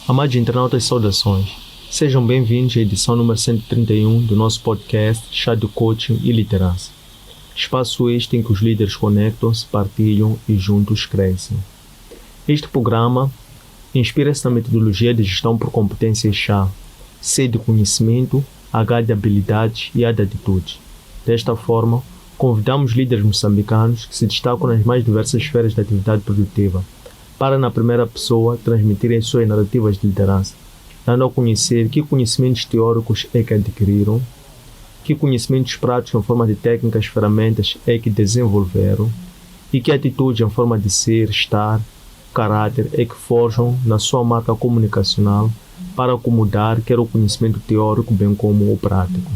Amados internautas, saudações. Sejam bem-vindos à edição número 131 do nosso podcast Chá de Coaching e Liderança. Espaço este em que os líderes conectam-se, partilham e juntos crescem. Este programa inspira-se na metodologia de gestão por competências chá, C de conhecimento, H de habilidades e A de atitudes. Desta forma, convidamos líderes moçambicanos que se destacam nas mais diversas esferas da atividade produtiva para, na primeira pessoa, transmitirem suas narrativas de liderança, dando a conhecer que conhecimentos teóricos é que adquiriram, que conhecimentos práticos em forma de técnicas, ferramentas é que desenvolveram e que atitudes em forma de ser, estar, caráter é que forjam na sua marca comunicacional para acomodar quer o conhecimento teórico bem como o prático.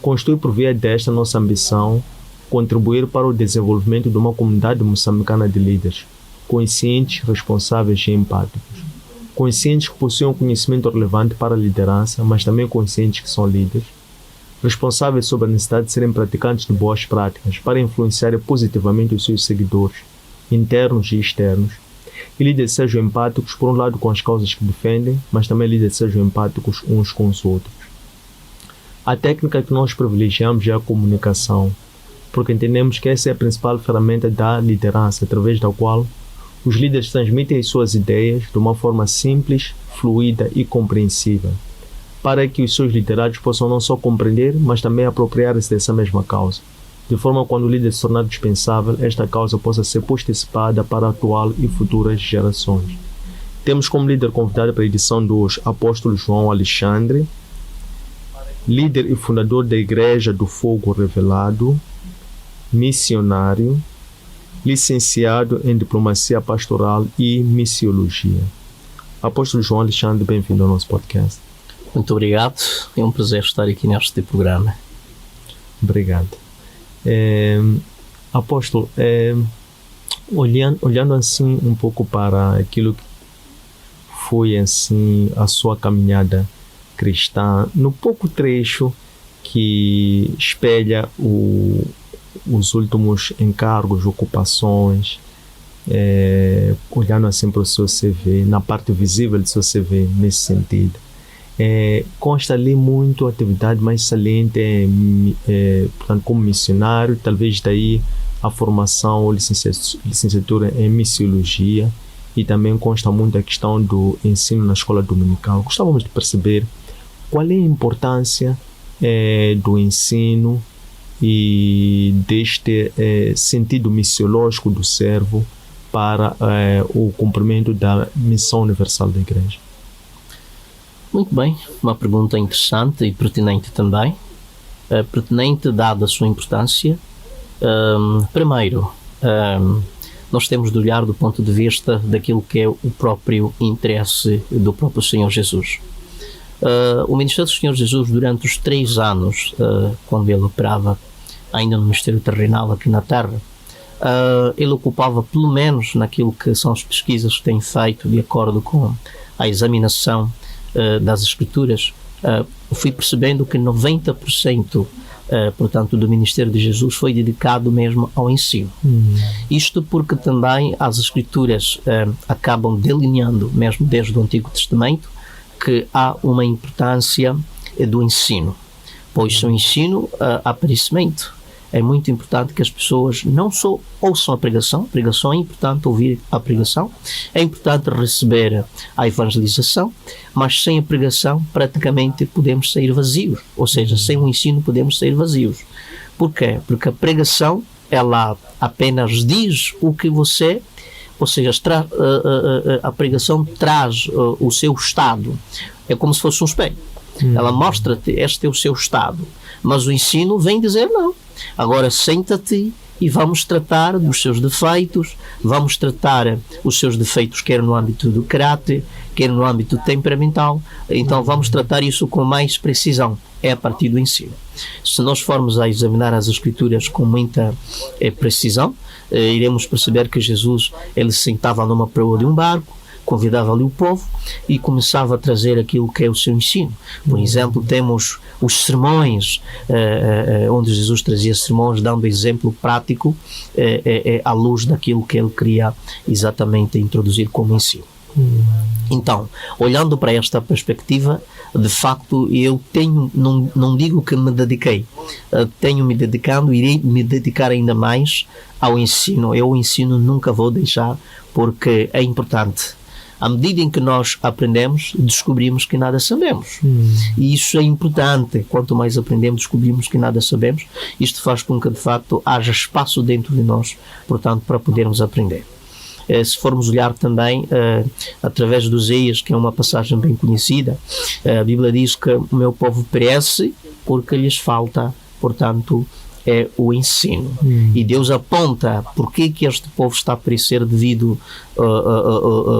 Constitui por via desta nossa ambição contribuir para o desenvolvimento de uma comunidade moçambicana de líderes, conscientes, responsáveis e empáticos. Conscientes que possuem um conhecimento relevante para a liderança, mas também conscientes que são líderes. Responsáveis sobre a necessidade de serem praticantes de boas práticas para influenciar positivamente os seus seguidores, internos e externos. E líderes sejam empáticos, por um lado, com as causas que defendem, mas também líderes sejam empáticos uns com os outros. A técnica que nós privilegiamos é a comunicação, porque entendemos que essa é a principal ferramenta da liderança, através da qual os líderes transmitem as suas ideias de uma forma simples, fluida e compreensível, para que os seus liderados possam não só compreender, mas também apropriar-se dessa mesma causa, de forma que quando o líder se tornar dispensável, esta causa possa ser postecipada para a atual e futuras gerações. Temos como líder convidado para a edição de hoje Apóstolo João Alexandre, líder e fundador da Igreja do Fogo Revelado, missionário, licenciado em Diplomacia Pastoral e Missiologia. Apóstolo João Alexandre, bem-vindo ao nosso podcast. Muito obrigado, é um prazer estar aqui neste programa. Obrigado. Apóstolo, olhando assim um pouco para aquilo que foi assim a sua caminhada cristã, no pouco trecho que espelha os últimos encargos, ocupações, olhando assim para o seu CV, na parte visível do seu CV nesse sentido, consta ali muito a atividade mais saliente, portanto, como missionário, talvez daí a formação ou licenciatura em missiologia, e também consta muito a questão do ensino na escola dominical. Gostávamos de perceber qual é a importância do ensino e deste sentido missiológico do servo para o cumprimento da missão universal da Igreja. Muito bem, uma pergunta interessante e pertinente também. Pertinente dada a sua importância. Primeiro, nós temos de olhar do ponto de vista daquilo que é o próprio interesse do próprio Senhor Jesus. O ministério do Senhor Jesus, durante os 3 anos, quando ele operava ainda no ministério terrenal aqui na Terra, ele ocupava, pelo menos naquilo que são as pesquisas que tem feito de acordo com a examinação das Escrituras, fui percebendo que 90% portanto, do ministério de Jesus foi dedicado mesmo ao ensino. Isto porque também as Escrituras acabam delineando, mesmo desde o Antigo Testamento, que há uma importância do ensino, pois sem o ensino há perecimento. É muito importante que as pessoas não só ouçam a pregação é importante ouvir a pregação, é importante receber a evangelização, mas sem a pregação praticamente podemos sair vazios, ou seja, sem o ensino podemos sair vazios. Por quê? Porque a pregação, ela apenas diz o que você, ou seja, a pregação traz o seu estado, é como se fosse um espelho. Ela mostra-te, este é o seu estado, mas o ensino vem dizer não. Agora senta-te e vamos tratar dos seus defeitos, vamos tratar os seus defeitos quer no âmbito do caráter, quer no âmbito temperamental, então vamos tratar isso com mais precisão, é a partir do ensino. Se nós formos a examinar as Escrituras com muita precisão, iremos perceber que Jesus, ele sentava numa proa de um barco, convidava ali o povo e começava a trazer aquilo que é o seu ensino. Por exemplo, temos os sermões, onde Jesus trazia sermões, dando exemplo prático à luz daquilo que ele queria exatamente introduzir como ensino. Então, olhando para esta perspectiva, de facto, eu tenho, não digo que me dediquei, tenho me dedicando, irei me dedicar ainda mais ao ensino. Eu o ensino nunca vou deixar, porque é importante. À medida em que nós aprendemos, descobrimos que nada sabemos. E isso é importante. Quanto mais aprendemos, descobrimos que nada sabemos. Isto faz com que, de facto, haja espaço dentro de nós, portanto, para podermos aprender. Se formos olhar também através do Isaías, que é uma passagem bem conhecida, a Bíblia diz que o meu povo perece porque lhes falta, portanto, é o ensino. E Deus aponta porque que este povo está a perecer devido,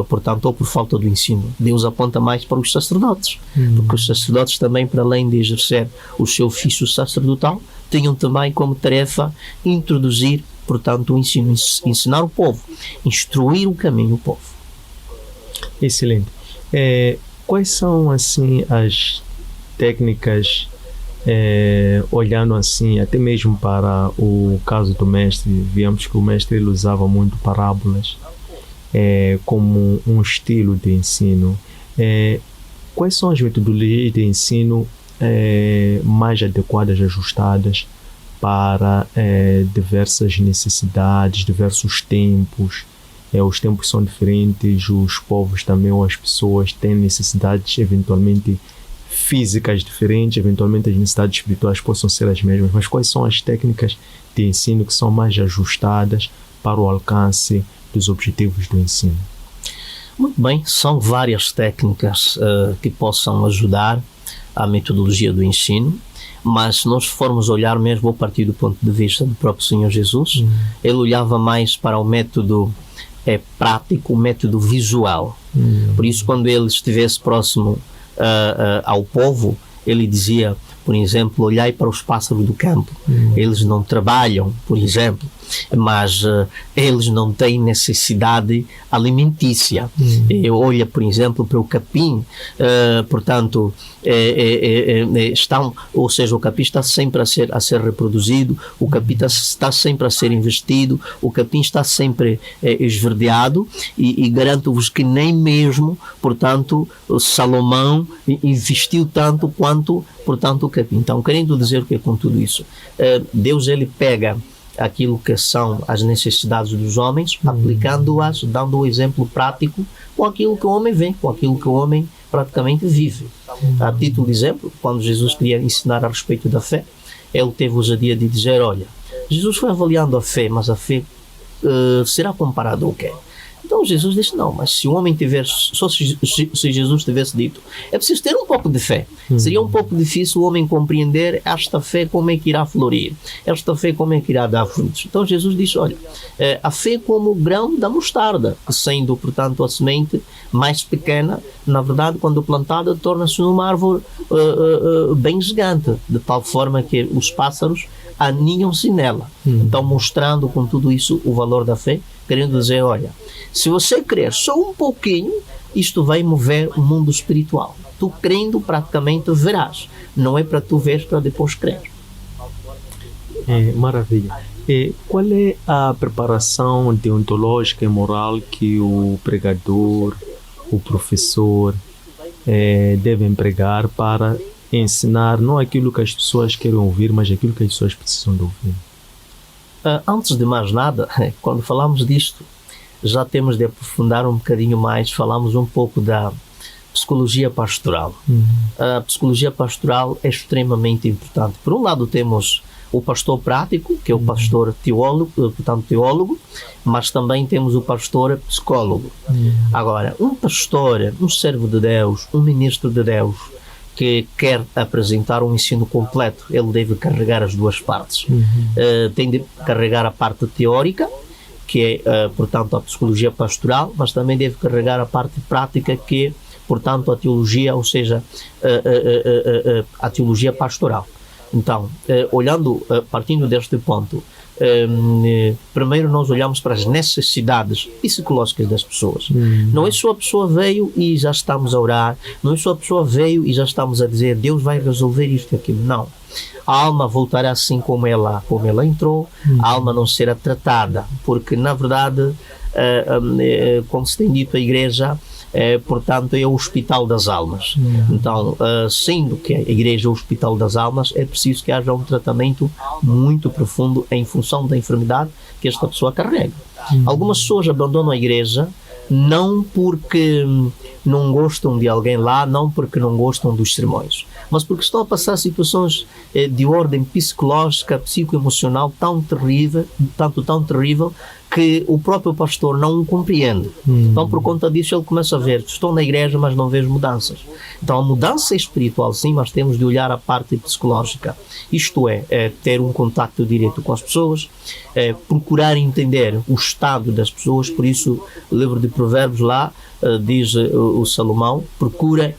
portanto, ou por falta do ensino. Deus aponta mais para os sacerdotes, porque os sacerdotes também, para além de exercer o seu ofício sacerdotal, tinham também como tarefa introduzir, portanto, o ensino, ensinar o povo, instruir o caminho do povo. Excelente. Quais são, assim, as técnicas, olhando assim, até mesmo para o caso do mestre, vemos que o mestre ele usava muito parábolas como um estilo de ensino. Quais são as metodologias de ensino mais adequadas, ajustadas para diversas necessidades, diversos tempos? Os tempos são diferentes, os povos também, ou as pessoas têm necessidades eventualmente físicas diferentes, eventualmente as necessidades espirituais possam ser as mesmas, mas quais são as técnicas de ensino que são mais ajustadas para o alcance dos objetivos do ensino? Muito bem, são várias técnicas que possam ajudar a metodologia do ensino, mas se nós formos olhar mesmo a partir do ponto de vista do próprio Senhor Jesus, ele olhava mais para o método prático, o método visual. Por isso, quando ele estivesse próximo ao povo, ele dizia, por exemplo, olhai para os pássaros do campo. Eles não trabalham, por exemplo, mas eles não têm necessidade alimentícia. Olha, por exemplo, para o capim, portanto, ou seja, o capim está sempre a ser reproduzido, o capim está sempre a ser investido, o capim está sempre esverdeado, e garanto-vos que nem mesmo, portanto, Salomão investiu tanto quanto, portanto, o capim. Então, querendo dizer o que é com tudo isso? Deus, ele pega aquilo que são as necessidades dos homens, aplicando-as, dando o exemplo prático com aquilo que o homem vê, com aquilo que o homem praticamente vive. A título de exemplo, quando Jesus queria ensinar a respeito da fé, ele teve ousadia de dizer, olha, Jesus foi avaliando a fé, mas a fé será comparada ao quê? Então Jesus disse, não, mas se o homem tivesse, só se Jesus tivesse dito, é preciso ter um pouco de fé. Seria um pouco difícil o homem compreender esta fé, como é que irá florir, esta fé como é que irá dar frutos. Então Jesus disse, olha, a fé como o grão da mostarda, que sendo, portanto, a semente mais pequena, na verdade, quando plantada, torna-se numa árvore bem gigante, de tal forma que os pássaros aninham-se nela. Então, mostrando com tudo isso o valor da fé, querendo dizer, olha, se você crer só um pouquinho, isto vai mover o mundo espiritual. Tu crendo, praticamente verás. Não é para tu ver, para depois crer. Maravilha. Qual é a preparação deontológica e moral que o pregador, o professor devem pregar para ensinar não aquilo que as pessoas querem ouvir, mas aquilo que as pessoas precisam de ouvir? Antes de mais nada, quando falamos disto, já temos de aprofundar um bocadinho mais, falamos um pouco da psicologia pastoral. A psicologia pastoral é extremamente importante. Por um lado temos o pastor prático, que é o pastor teólogo, portanto teólogo, mas também temos o pastor psicólogo. Agora, um pastor, um servo de Deus, um ministro de Deus, que quer apresentar um ensino completo, ele deve carregar as duas partes. Tem de carregar a parte teórica, que é, portanto, a psicologia pastoral, mas também deve carregar a parte prática, que é, portanto, a teologia, ou seja, a teologia pastoral. Então, partindo deste ponto, primeiro nós olhamos para as necessidades psicológicas das pessoas. Não é só a pessoa veio e já estamos a orar, não é só a pessoa veio e já estamos a dizer Deus vai resolver isto e aquilo. Não. A alma voltará assim como ela entrou, a alma não será tratada, porque na verdade, como se tem dito, a igreja portanto, é o hospital das almas. Então, sendo que a igreja é o hospital das almas, é preciso que haja um tratamento muito profundo em função da enfermidade que esta pessoa carrega. Algumas pessoas abandonam a igreja não porque não gostam de alguém lá, não porque não gostam dos sermões, mas porque estão a passar situações de ordem psicológica, psicoemocional tão terrível, tão terrível, que o próprio pastor não o compreende. Então, por conta disso, ele começa a ver, estou na igreja, mas não vejo mudanças. Então, a mudança espiritual, sim, mas temos de olhar a parte psicológica. Isto é ter um contacto direto com as pessoas, procurar entender o estado das pessoas. Por isso, o livro de Provérbios lá, diz o Salomão, procura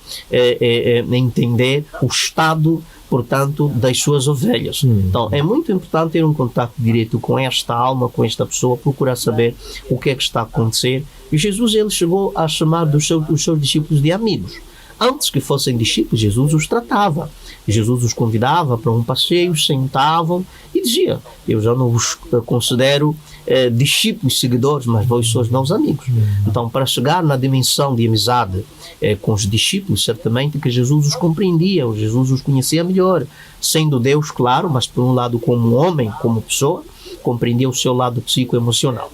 entender o estado, portanto, das suas ovelhas. Então, é muito importante ter um contato direto com esta alma, com esta pessoa, procurar saber o que é que está a acontecer. E Jesus, ele chegou a chamar os seus discípulos de amigos. Antes que fossem discípulos, Jesus os tratava. Jesus os convidava para um passeio, sentavam e dizia: eu já não vos considero discípulos, seguidores, mas vós sois meus amigos. Então, para chegar na dimensão de amizade com os discípulos, certamente que Jesus os compreendia, Jesus os conhecia melhor, sendo Deus, claro, mas por um lado como homem, como pessoa, compreendia o seu lado psicoemocional.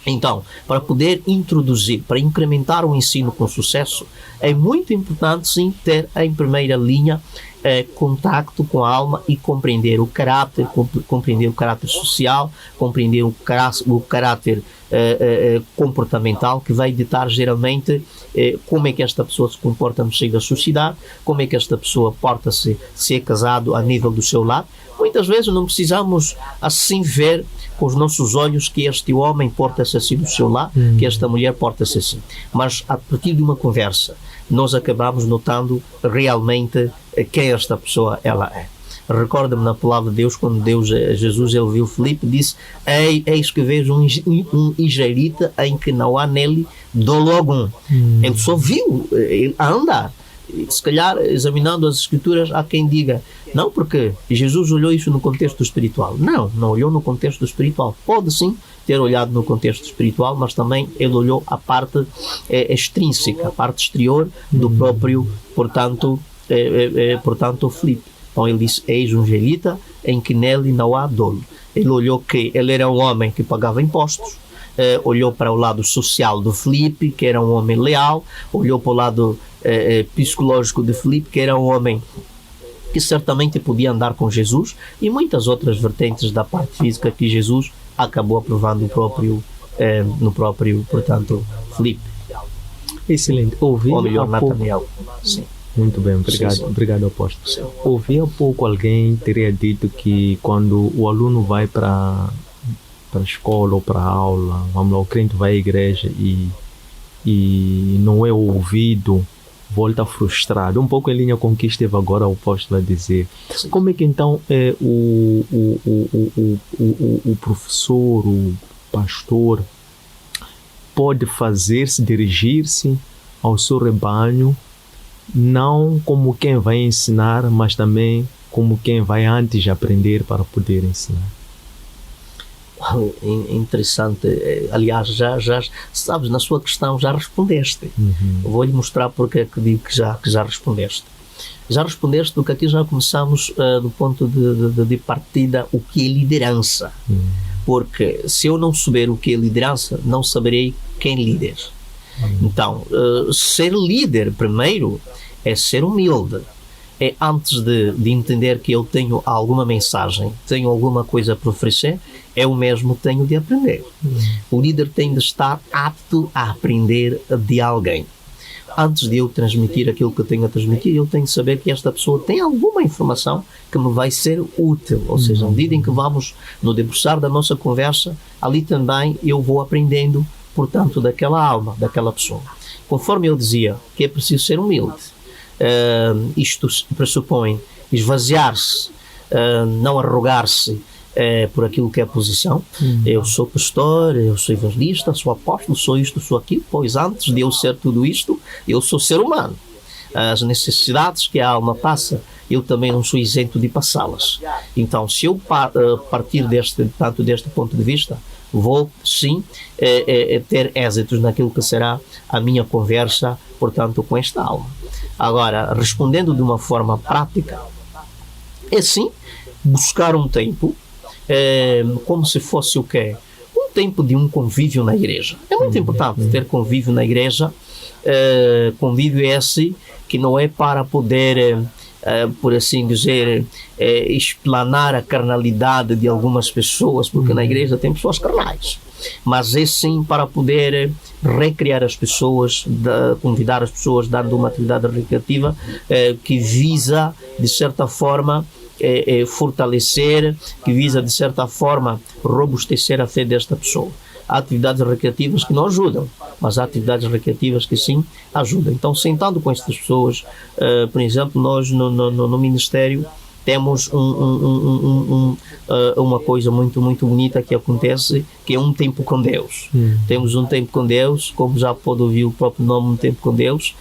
Então, para poder introduzir, para incrementar o ensino com sucesso, é muito importante, sim, ter em primeira linha contacto com a alma e compreender o caráter, compreender o caráter social, compreender o caráter comportamental, que vai ditar geralmente como é que esta pessoa se comporta no seio da sociedade, como é que esta pessoa porta-se, se é casado a nível do seu lado. Muitas vezes não precisamos assim ver com os nossos olhos que este homem porta-se assim do seu lado, que esta mulher porta-se assim. Mas a partir de uma conversa, nós acabamos notando realmente quem esta pessoa ela é. Recorda-me na palavra de Deus, quando Jesus ele viu Filipe, disse: eis que vejo um israelita em que não há nele dolo algum. Ele só viu ele a andar. Se calhar, examinando as escrituras, há quem diga: não, porque Jesus olhou isso no contexto espiritual. Não olhou no contexto espiritual. Pode sim ter olhado no contexto espiritual, mas também ele olhou a parte extrínseca, a parte exterior do próprio, portanto, Filipe. Então ele disse: eis um israelita em que nele não há dolo. Ele olhou que ele era um homem que pagava impostos, olhou para o lado social do Filipe, que era um homem leal, olhou para o lado psicológico de Filipe, que era um homem que certamente podia andar com Jesus, e muitas outras vertentes da parte física que Jesus acabou aprovando no próprio, portanto, Filipe. Excelente. Ouvi ou melhor, há pouco... Natanael. Sim. Muito bem, obrigado, Sim. Obrigado, apóstolo. Sim. Ouvi há pouco alguém teria dito que quando o aluno vai para a escola ou para a aula, vamos lá, o crente vai à igreja e não é ouvido, volta frustrado, um pouco em linha com o que esteve agora o apóstolo a dizer. Sim. Como é que então o professor, o pastor pode fazer-se, dirigir-se ao seu rebanho, não como quem vai ensinar, mas também como quem vai antes aprender para poder ensinar? Interessante. Aliás, já sabes, na sua questão já respondeste. Vou-lhe mostrar porque é que digo que já respondeste. Já respondeste porque aqui já começamos do ponto de partida o que é liderança. Porque se eu não souber o que é liderança, não saberei quem é líder. Então, ser líder primeiro é ser humilde. É antes de entender que eu tenho alguma mensagem, tenho alguma coisa para oferecer, eu mesmo tenho de aprender. O líder tem de estar apto a aprender de alguém. Antes de eu transmitir aquilo que eu tenho a transmitir, eu tenho de saber que esta pessoa tem alguma informação que me vai ser útil. Ou seja, à medida em que vamos no debruçar da nossa conversa, ali também eu vou aprendendo, portanto, daquela alma, daquela pessoa. Conforme eu dizia, que é preciso ser humilde. Isto pressupõe esvaziar-se, não arrogar-se por aquilo que é a posição. Eu sou pastor, eu sou evangelista, sou apóstolo, sou isto, sou aquilo. Pois antes de eu ser tudo isto, eu sou ser humano. As necessidades que a alma passa, eu também não sou isento de passá-las. Então, se eu partir deste ponto de vista, vou sim ter êxitos naquilo que será a minha conversa, portanto, com esta alma. Agora, respondendo de uma forma prática, é sim buscar um tempo, como se fosse o quê? Um tempo de um convívio na igreja. É muito importante ter convívio na igreja. Convívio esse que não é para poder, por assim dizer, explanar a carnalidade de algumas pessoas, porque na igreja tem pessoas carnais, mas é sim para poder recriar as pessoas, convidar as pessoas, dando uma atividade recreativa que visa, de certa forma, fortalecer, que visa, de certa forma, robustecer a fé desta pessoa. Há atividades recreativas que não ajudam, mas há atividades recreativas que sim ajudam. Então, sentando com estas pessoas, por exemplo, nós no Ministério temos uma coisa muito, muito bonita que acontece, que é um tempo com Deus. Temos um tempo com Deus, como já pode ouvir o próprio nome, um tempo com Deus.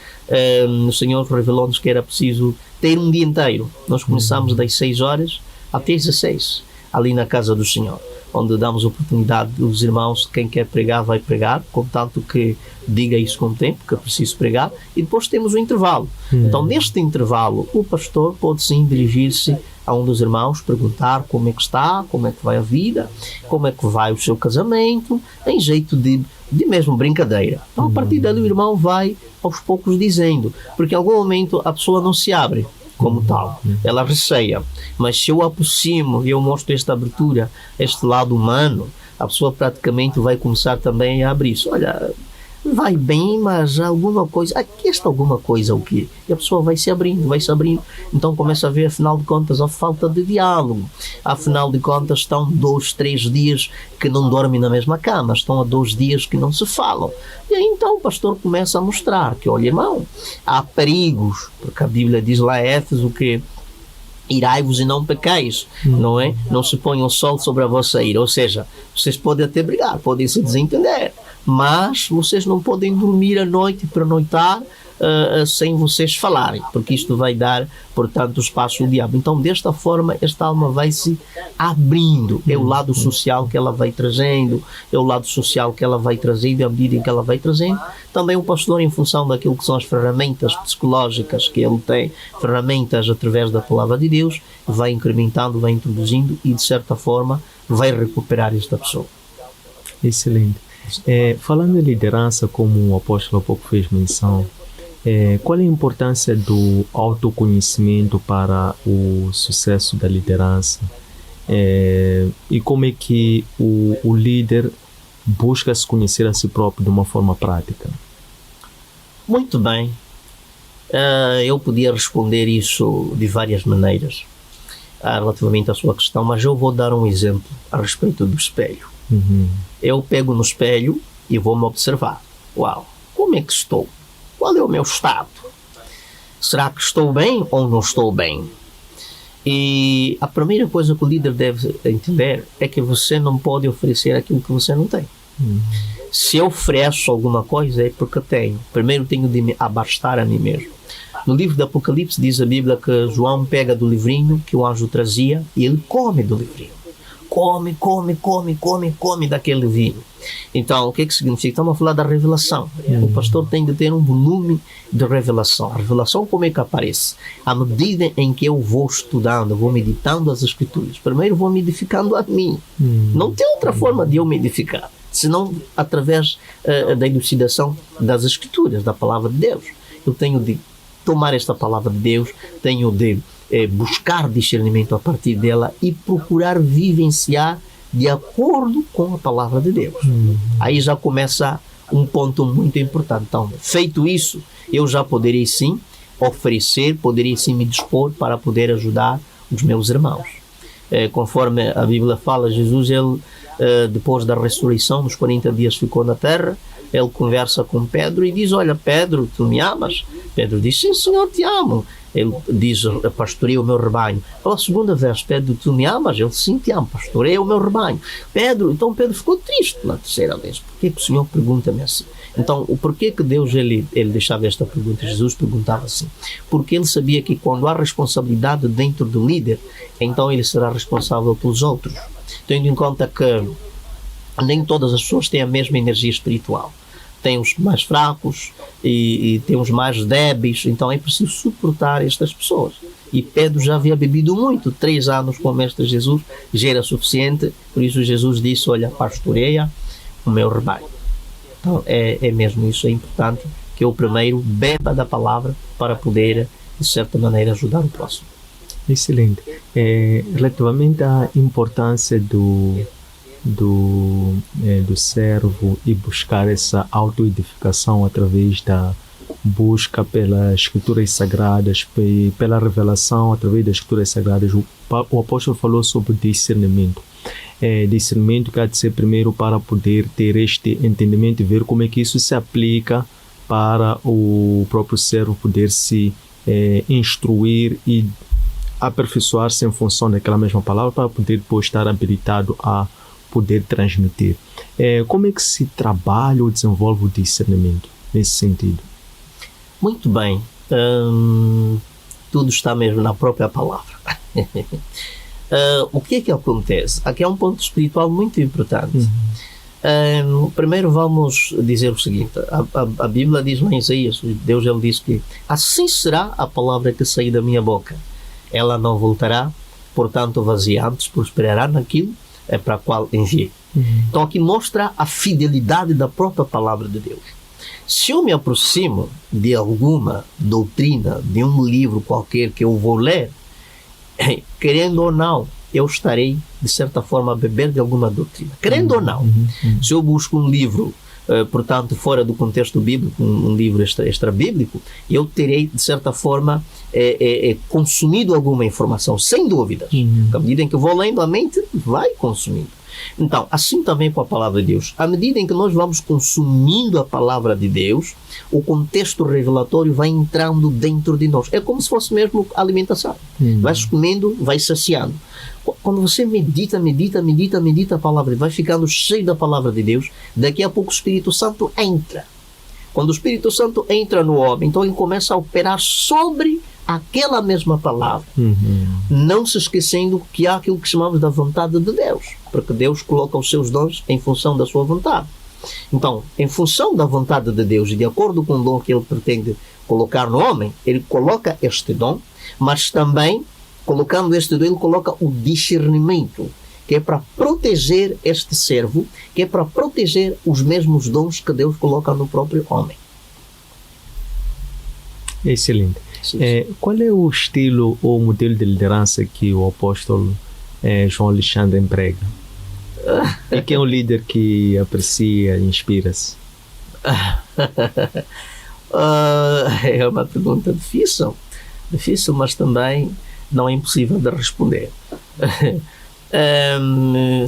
O Senhor revelou-nos que era preciso ter um dia inteiro. Nós começamos das 6 horas até as 16, ali na casa do Senhor, onde damos oportunidade dos irmãos, quem quer pregar vai pregar, contanto que diga isso com o tempo, que é preciso pregar, e depois temos o intervalo. Então, neste intervalo, o pastor pode sim dirigir-se a um dos irmãos, perguntar como é que está, como é que vai a vida, como é que vai o seu casamento, em jeito de mesmo brincadeira. Então, a partir dali, o irmão vai aos poucos dizendo, porque em algum momento a pessoa não se abre como tal, ela receia, mas se eu aproximo e eu mostro esta abertura, este lado humano, a pessoa praticamente vai começar também a abrir-se. Olha, vai bem, mas alguma coisa, aqui está alguma coisa, o quê? E a pessoa vai se abrindo, então começa a ver, afinal de contas, a falta de diálogo, afinal de contas estão 2, 3 dias que não dormem na mesma cama, estão há 2 dias que não se falam, e aí então o pastor começa a mostrar que, olha, irmão, há perigos, porque a Bíblia diz lá em Éfeso que irai-vos e não pequeis, não é? Não se ponha o sol sobre a vossa ira, ou seja, vocês podem até brigar, podem se desentender, mas vocês não podem dormir à noite e pernoitar sem vocês falarem, porque isto vai dar, portanto, espaço ao diabo. Então, desta forma, esta alma vai se abrindo. É o lado social que ela vai trazendo, é o lado social que ela vai trazendo, e à medida em que ela vai trazendo, também o pastor, em função daquilo que são as ferramentas psicológicas que ele tem, ferramentas através da palavra de Deus, vai incrementando, vai introduzindo e, de certa forma, vai recuperar esta pessoa. Excelente. Falando em liderança, como o apóstolo há pouco fez menção, qual é a importância do autoconhecimento para o sucesso da liderança? E como é que o líder busca se conhecer a si próprio de uma forma prática? Muito bem. Eu podia responder isso de várias maneiras relativamente à sua questão, mas eu vou dar um exemplo a respeito do espelho. Eu pego no espelho e vou me observar. Uau, como é que estou? Qual é o meu estado? Será que estou bem ou não estou bem? E a primeira coisa que o líder deve entender é que você não pode oferecer aquilo que você não tem. Se eu ofereço alguma coisa é porque tenho. Primeiro tenho de me abastar a mim mesmo. No livro do Apocalipse diz a Bíblia que João pega do livrinho que o anjo trazia e ele come do livrinho. Come daquele vinho. Então, o que significa? Estamos a falar da revelação. O pastor tem de ter um volume de revelação. A revelação, como é que aparece? À medida em que eu vou estudando, vou meditando as Escrituras, primeiro vou me edificando a mim. Não tem outra forma de eu me edificar, senão através da elucidação das Escrituras, da palavra de Deus. Eu tenho de tomar esta palavra de Deus, tenho de buscar discernimento a partir dela e procurar vivenciar de acordo com a palavra de Deus. Aí já começa um ponto muito importante. Então, feito isso, eu já poderei sim oferecer, poderei sim me dispor para poder ajudar os meus irmãos. Conforme a Bíblia fala, Jesus, ele, depois da ressurreição, nos 40 dias ficou na terra, ele conversa com Pedro e diz: olha, Pedro, tu me amas? Pedro diz: sim, Senhor, te amo. Ele diz: pastorei o meu rebanho. Pela segunda vez, Pedro, tu me amas? Ele: sim, te amo, pastorei o meu rebanho. Então Pedro ficou triste na terceira vez. Por que o Senhor pergunta-me assim? Então, o porquê que Deus ele deixava esta pergunta? Jesus perguntava assim, porque ele sabia que quando há responsabilidade dentro do líder, então ele será responsável pelos outros. Tendo em conta que nem todas as pessoas têm a mesma energia espiritual. Tem os mais fracos e tem os mais débeis, então é preciso suportar estas pessoas. E Pedro já havia bebido muito, 3 anos com o Mestre Jesus, já era suficiente, por isso Jesus disse, olha, pastoreia o meu rebanho. Então é mesmo isso, é importante que eu primeiro beba da palavra para poder, de certa maneira, ajudar o próximo. Excelente. Relativamente à importância do servo e buscar essa autoedificação através da busca pelas escrituras sagradas, pela revelação através das escrituras sagradas, o apóstolo falou sobre discernimento. Discernimento que há de ser primeiro para poder ter este entendimento e ver como é que isso se aplica para o próprio servo poder se instruir e aperfeiçoar-se em função daquela mesma palavra para poder depois estar habilitado a poder transmitir. Como é que se trabalha ou desenvolve o discernimento nesse sentido? Muito bem. Tudo está mesmo na própria palavra. O que é que acontece? Aqui é um ponto espiritual muito importante. Primeiro vamos dizer o seguinte, a Bíblia diz lá em Isaías, Deus ele diz que assim será a palavra que sair da minha boca. Ela não voltará, portanto, vazia, antes prosperará naquilo para a qual enviei. Então aqui mostra a fidelidade da própria palavra de Deus. Se eu me aproximo de alguma doutrina, de um livro qualquer que eu vou ler, querendo ou não, eu estarei, de certa forma, a beber de alguma doutrina. Querendo ou não. Se eu busco um livro, portanto, fora do contexto bíblico, um livro extra-bíblico, eu terei, de certa forma, consumido alguma informação, sem dúvidas. À medida em que eu vou lendo, a mente vai consumindo. Então, assim também com a palavra de Deus. À medida em que nós vamos consumindo a palavra de Deus, o contexto revelatório vai entrando dentro de nós. É como se fosse mesmo alimentação. Vai comendo, vai saciando. Quando você medita a palavra, vai ficando cheio da palavra de Deus, daqui a pouco o Espírito Santo entra. Quando o Espírito Santo entra no homem, então ele começa a operar sobre aquela mesma palavra, não se esquecendo que há aquilo que chamamos da vontade de Deus, porque Deus coloca os seus dons em função da sua vontade. Então, em função da vontade de Deus e de acordo com o dom que ele pretende colocar no homem, ele coloca este dom, mas também, colocando este dom, ele coloca o discernimento, que é para proteger este servo, que é para proteger os mesmos dons que Deus coloca no próprio homem. Excelente. Qual é o estilo ou modelo de liderança que o apóstolo João Alexandre emprega? E quem é o líder que aprecia e inspira-se? É uma pergunta difícil, mas também não é impossível de responder.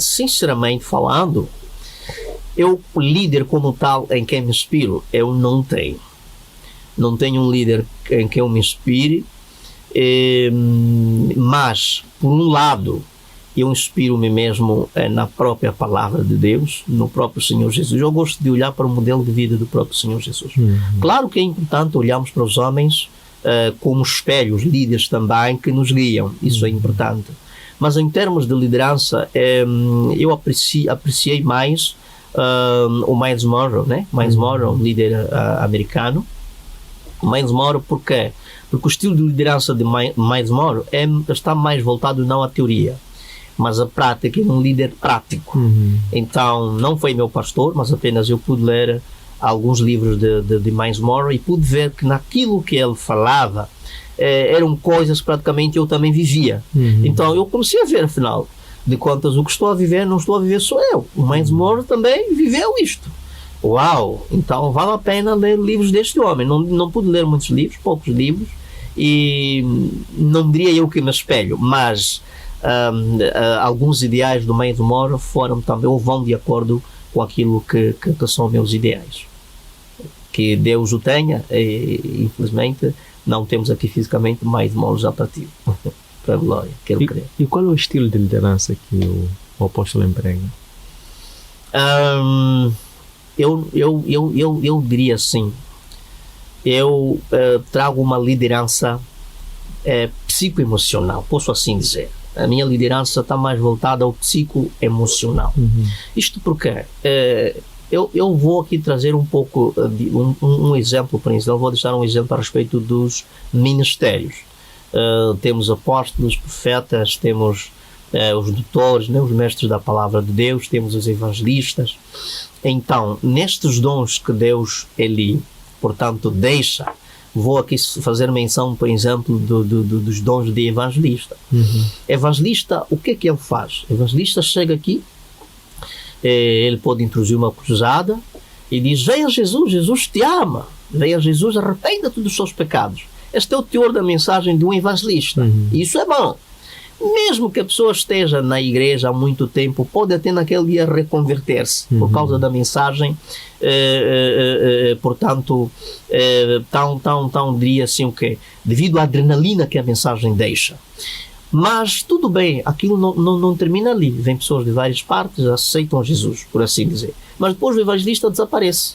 Sinceramente falando, eu, líder como tal em quem me inspiro, eu não tenho. Não tenho um líder em quem eu me inspire, mas, por um lado, eu inspiro-me mesmo na própria palavra de Deus, no próprio Senhor Jesus. Eu gosto de olhar para o modelo de vida do próprio Senhor Jesus. Claro que é importante olharmos para os homens como espelhos, líderes também, que nos guiam. Isso é importante. Mas em termos de liderança, eu apreciei mais o Miles Monroe, né? Miles Monroe, um líder americano. Miles Monroe, por quê? Porque o estilo de liderança de Miles Monroe está mais voltado não à teoria, mas à prática, é um líder prático. Então, não foi meu pastor, mas apenas eu pude ler alguns livros de Miles Monroe e pude ver que naquilo que ele falava eram coisas que praticamente eu também vivia. Então, eu comecei a ver, afinal de contas, o que estou a viver, não estou a viver só eu. O Miles Monroe também viveu isto. Uau! Então vale a pena ler livros deste homem. Não pude ler muitos livros, poucos livros, e não diria eu que me espelho, mas alguns ideais do Miles Monroe foram também, ou vão de acordo com aquilo que são meus ideais. Que Deus o tenha, e infelizmente não temos aqui fisicamente Miles Monroe já para ti. Para a glória, quero crer. E qual é o estilo de liderança que o apóstolo emprega? Eu diria assim, eu trago uma liderança psicoemocional, posso assim dizer. A minha liderança está mais voltada ao psicoemocional. Isto porque eu vou aqui trazer um pouco de um exemplo, por exemplo. Eu vou deixar um exemplo a respeito dos ministérios. Temos apóstolos, profetas, temos os doutores, né, os mestres da palavra de Deus, temos os evangelistas. Então, nestes dons que Deus, Ele, portanto, deixa, vou aqui fazer menção, por exemplo, dos dons de evangelista. Evangelista, o que é que ele faz? Evangelista chega aqui, ele pode introduzir uma cruzada e diz: venha Jesus, Jesus te ama, venha Jesus, arrependa-te dos seus pecados. Este é o teor da mensagem de um evangelista. E isso é bom. Mesmo que a pessoa esteja na igreja há muito tempo, pode até naquele dia reconverter-se por causa da mensagem, portanto, diria assim o quê? Devido à adrenalina que a mensagem deixa. Mas tudo bem, aquilo não termina ali. Vem pessoas de várias partes, aceitam Jesus, por assim dizer. Mas depois o evangelista desaparece.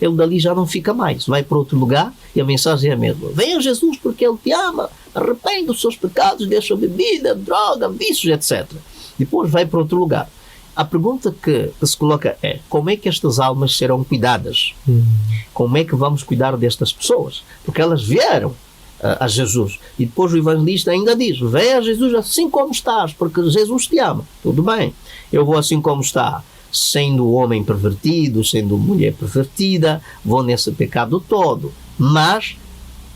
Ele dali já não fica mais, vai para outro lugar e a mensagem é a mesma. Venha Jesus porque Ele te ama, arrepende dos seus pecados, deixa a bebida, droga, vícios, etc. Depois vai para outro lugar. A pergunta que se coloca é: como é que estas almas serão cuidadas? Como é que vamos cuidar destas pessoas? Porque elas vieram a Jesus. E depois o evangelista ainda diz: venha Jesus assim como estás, porque Jesus te ama. Tudo bem, eu vou assim como está. Sendo homem pervertido, sendo mulher pervertida, vou nesse pecado todo. Mas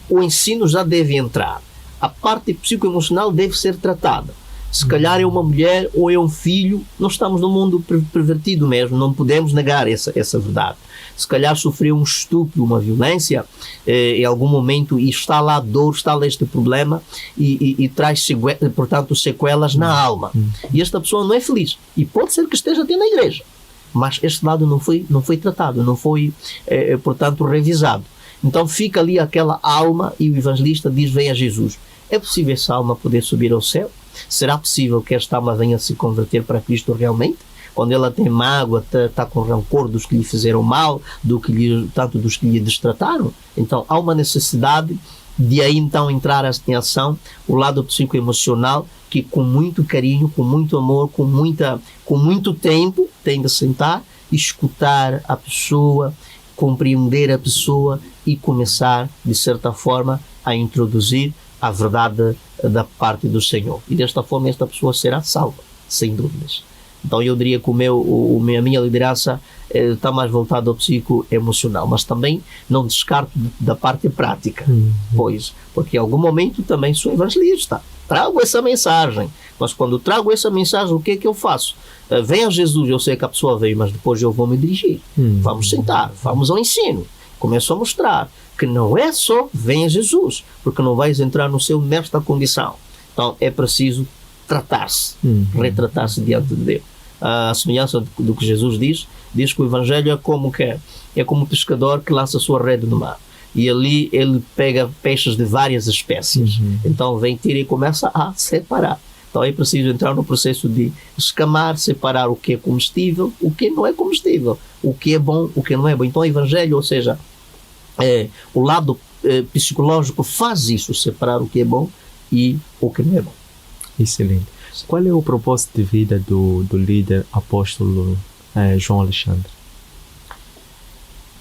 o ensino já deve entrar. A parte psicoemocional deve ser tratada. Se calhar é uma mulher ou é um filho, nós estamos num mundo pervertido mesmo, não podemos negar essa verdade. Se calhar sofreu um estupro, uma violência, em algum momento, e está lá a dor, está lá este problema, e traz, portanto, sequelas na alma. E esta pessoa não é feliz. E pode ser que esteja até na igreja. Mas este lado não foi tratado, não foi, portanto, revisado. Então fica ali aquela alma e o evangelista diz: venha Jesus. É possível essa alma poder subir ao céu? Será possível que esta alma venha se converter para Cristo realmente? Quando ela tem mágoa, está com rancor dos que lhe fizeram mal, tanto dos que lhe destrataram? Então há uma necessidade de aí então entrar em ação o lado psicoemocional, que com muito carinho, com muito amor, com muito tempo, tem de sentar, escutar a pessoa, compreender a pessoa e começar, de certa forma, a introduzir a verdade da parte do Senhor. E desta forma esta pessoa será salva, sem dúvidas. Então eu diria que a minha liderança está mais voltada ao psicoemocional, mas também não descarto da parte prática, porque em algum momento também sou evangelista, trago essa mensagem, mas quando trago essa mensagem, o que é que eu faço? Venha Jesus, eu sei que a pessoa veio, mas depois eu vou me dirigir, vamos sentar, vamos ao ensino, começo a mostrar que não é só venha Jesus, porque não vais entrar no céu nesta condição. Então é preciso tratar-se, retratar-se diante de Deus. A semelhança do que Jesus diz que o Evangelho é como um pescador que lança a sua rede no mar. E ali ele pega peixes de várias espécies. Então vem, tira e começa a separar. Então é preciso entrar no processo de escamar, separar o que é comestível, o que não é comestível, o que é bom, o que não é bom. Então o Evangelho, ou seja, o lado psicológico faz isso, separar o que é bom e o que não é bom. Excelente. Qual é o propósito de vida do líder apóstolo João Alexandre?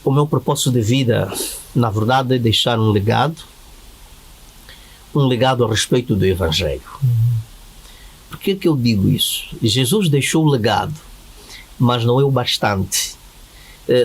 O meu propósito de vida, na verdade, é deixar um legado a respeito do Evangelho. Por que eu digo isso? Jesus deixou o legado, mas não é o bastante.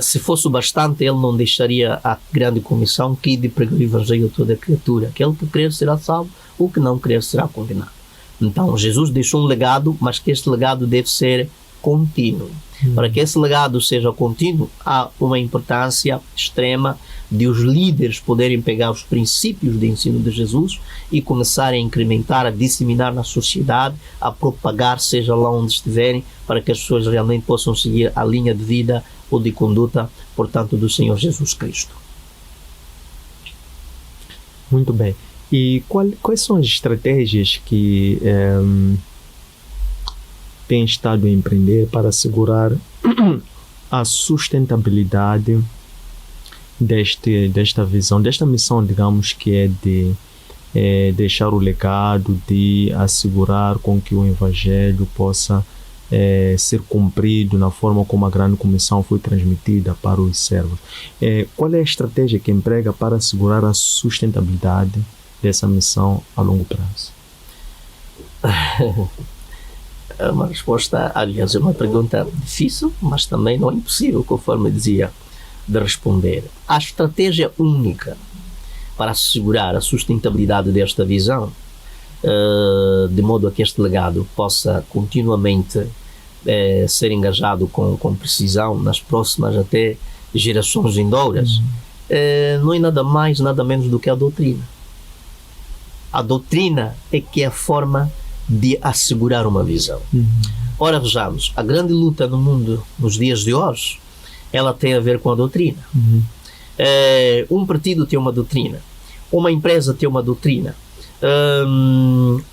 Se fosse o bastante, ele não deixaria a grande comissão que de pregar o Evangelho a toda a criatura. Aquele que crer será salvo, o que não crer será condenado. Então, Jesus deixou um legado, mas que este legado deve ser contínuo. Para que esse legado seja contínuo, há uma importância extrema de os líderes poderem pegar os princípios de ensino de Jesus e começarem a incrementar, a disseminar na sociedade, a propagar, seja lá onde estiverem, para que as pessoas realmente possam seguir a linha de vida ou de conduta, portanto, do Senhor Jesus Cristo. Muito bem. E quais são as estratégias que tem estado a empreender para assegurar a sustentabilidade desta visão, desta missão, digamos, que é de deixar o legado de assegurar com que o Evangelho possa ser cumprido na forma como a grande comissão foi transmitida para os servos. Qual é a estratégia que emprega para assegurar a sustentabilidade dessa missão a longo prazo? É uma resposta, aliás, é uma pergunta difícil, mas também não é impossível, conforme dizia, de responder. A estratégia única para assegurar a sustentabilidade desta visão, de modo a que este legado possa continuamente ser engajado com precisão nas próximas até gerações vindouras, não é nada mais, nada menos do que a doutrina. A doutrina é que é a forma de assegurar uma visão. Ora, vejamos, a grande luta no mundo nos dias de hoje, ela tem a ver com a doutrina. Um partido tem uma doutrina, uma empresa tem uma doutrina,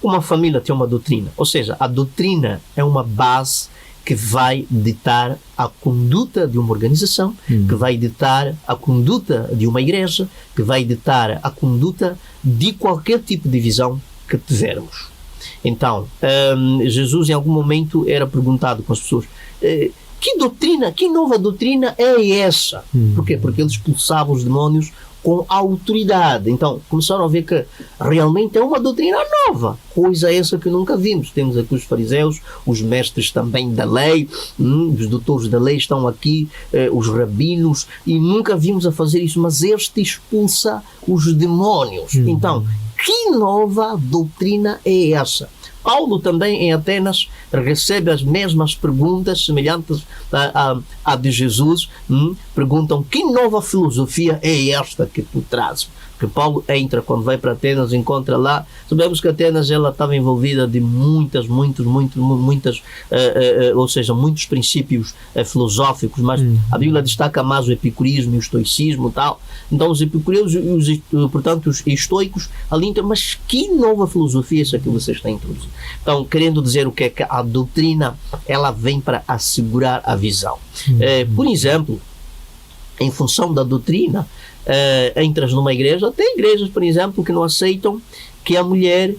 uma família tem uma doutrina. Ou seja, a doutrina é uma base que vai ditar a conduta de uma organização, que vai ditar a conduta de uma igreja, que vai ditar a conduta de qualquer tipo de visão que tivermos. Então, Jesus em algum momento era perguntado com as pessoas, que doutrina, que nova doutrina é essa? Por quê? Porque ele expulsava os demónios com autoridade. Então, começaram a ver que realmente é uma doutrina nova, coisa essa que nunca vimos. Temos aqui os fariseus, os mestres também da lei, os doutores da lei estão aqui, os rabinos, e nunca vimos a fazer isso, mas este expulsa os demónios. Então, que nova doutrina é essa? Paulo também em Atenas recebe as mesmas perguntas semelhantes à de Jesus. Perguntam, que nova filosofia é esta que tu trazes? Porque Paulo entra, quando vai para Atenas, encontra lá, sabemos que Atenas ela estava envolvida de muitas, ou seja, muitos princípios filosóficos, mas a Bíblia destaca mais o epicurismo e o estoicismo e tal. Então os epicureus, portanto os estoicos, ali entram, mas que nova filosofia é essa que você está introduzindo? Então, querendo dizer o que é que a doutrina, ela vem para assegurar a visão. Por exemplo, em função da doutrina, entras numa igreja, tem igrejas, por exemplo, que não aceitam que a mulher,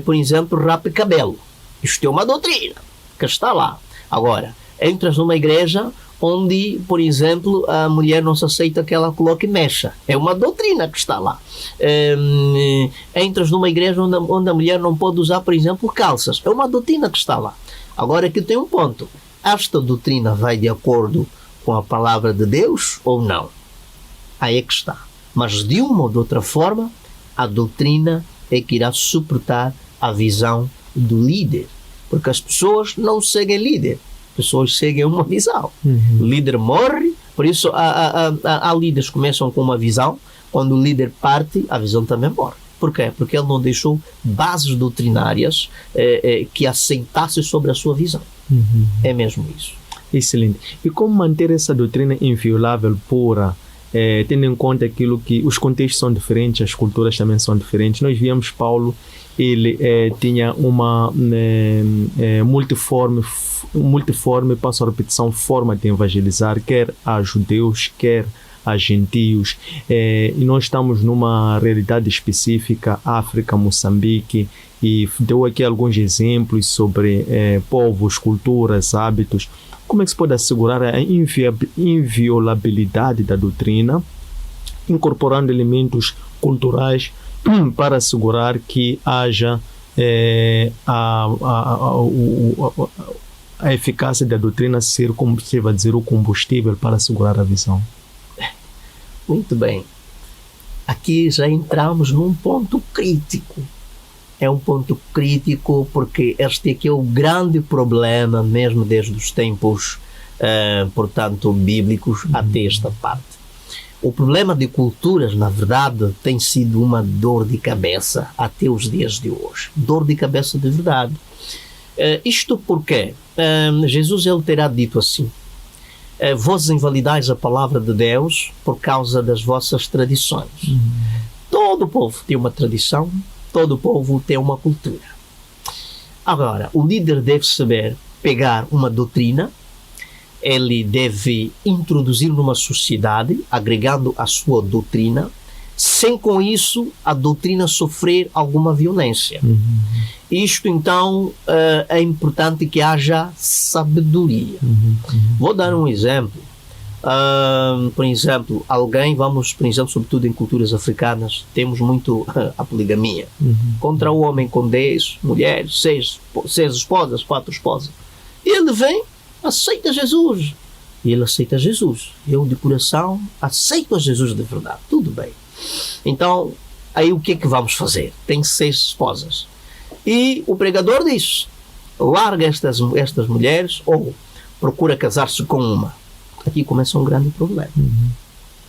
por exemplo, rape cabelo. Isto é uma doutrina que está lá. Agora, entras numa igreja onde, por exemplo, a mulher não se aceita que ela coloque mecha. É uma doutrina que está lá. Entras numa igreja onde a mulher não pode usar, por exemplo, calças. É uma doutrina que está lá. Agora aqui tem um ponto. Esta doutrina vai de acordo com a palavra de Deus ou não? Aí é que está. Mas de uma ou de outra forma, a doutrina é que irá suportar a visão do líder. Porque as pessoas não seguem líder. As pessoas seguem uma visão. O líder morre, por isso há líderes que começam com uma visão, quando o líder parte, a visão também morre. Por quê? Porque ele não deixou bases doutrinárias que assentassem sobre a sua visão. É mesmo isso. Excelente. E como manter essa doutrina inviolável, pura, tendo em conta aquilo que os contextos são diferentes, as culturas também são diferentes? Nós víamos Paulo, ele tinha uma multiforme, passo a repetição, forma de evangelizar, quer a judeus, quer a gentios, e nós estamos numa realidade específica, África, Moçambique, e deu aqui alguns exemplos sobre povos, culturas, hábitos. Como é que se pode assegurar a inviolabilidade da doutrina, incorporando elementos culturais para assegurar que haja a eficácia da doutrina ser, como você vai dizer, o combustível para assegurar a visão? Muito bem. Aqui já entramos num ponto crítico. É um ponto crítico porque este aqui é o grande problema, mesmo desde os tempos, portanto, bíblicos até esta parte. O problema de culturas, na verdade, tem sido uma dor de cabeça até os dias de hoje. Dor de cabeça de verdade. Isto porque Jesus ele terá dito assim: vós invalidais a palavra de Deus por causa das vossas tradições. Todo povo tem uma tradição, todo povo tem uma cultura. Agora, o líder deve saber pegar uma doutrina, ele deve introduzir numa sociedade, agregando a sua doutrina, sem com isso a doutrina sofrer alguma violência. Isto então é importante que haja sabedoria. Vou dar um exemplo. Por exemplo, por exemplo, sobretudo em culturas africanas, temos muito a poligamia. Contra o homem com 10 mulheres, 6 esposas, 4 esposas. E ele vem, aceita Jesus. E ele aceita Jesus. Eu, de coração, aceito a Jesus de verdade. Tudo bem. Então, aí o que é que vamos fazer? Tem 6 esposas. E o pregador diz, larga estas mulheres ou procura casar-se com uma. Aqui começa um grande problema.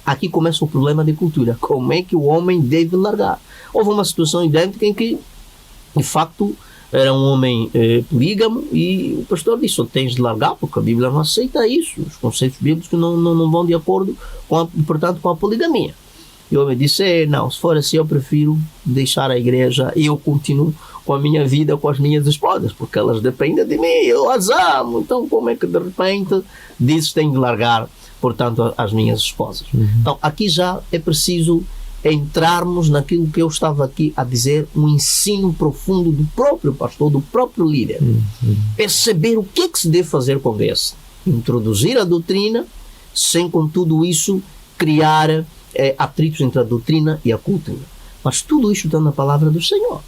Aqui começa o problema de cultura. Como é que o homem deve largar? Houve uma situação idêntica em que, de facto, era um homem polígamo e o pastor disse, só tens de largar porque a Bíblia não aceita isso. Os conceitos bíblicos não vão de acordo portanto, com a poligamia. E o homem disse, não, se for assim eu prefiro deixar a igreja e eu continuo com a minha vida, com as minhas esposas, porque elas dependem de mim, eu as amo. Então como é que de repente dizes que tenho de largar, portanto, as minhas esposas? Então aqui já é preciso entrarmos naquilo que eu estava aqui a dizer, um ensino profundo do próprio pastor, do próprio líder. Perceber o que é que se deve fazer com esse. Introduzir a doutrina, sem com tudo isso criar atritos entre a doutrina e a cultura. Mas tudo isso está na palavra do Senhor.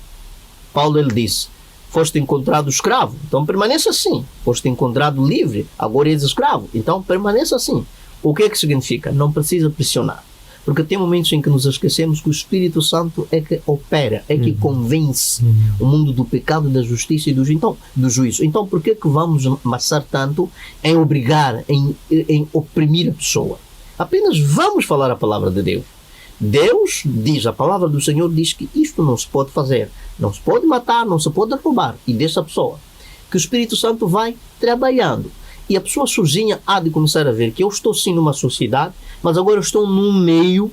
Paulo, ele disse, foste encontrado escravo, então permaneça assim. Foste encontrado livre, agora és escravo, então permaneça assim. O que é que significa? Não precisa pressionar. Porque tem momentos em que nos esquecemos que o Espírito Santo é que opera, é que convence o mundo do pecado, da justiça e do juízo. Então por que vamos amassar tanto em obrigar, em oprimir a pessoa? Apenas vamos falar a palavra de Deus. Deus diz, a palavra do Senhor diz que isto não se pode fazer. Não se pode matar, não se pode roubar. E deixa a pessoa. Que o Espírito Santo vai trabalhando. E a pessoa sozinha há de começar a ver que eu estou sim numa sociedade, mas agora eu estou num meio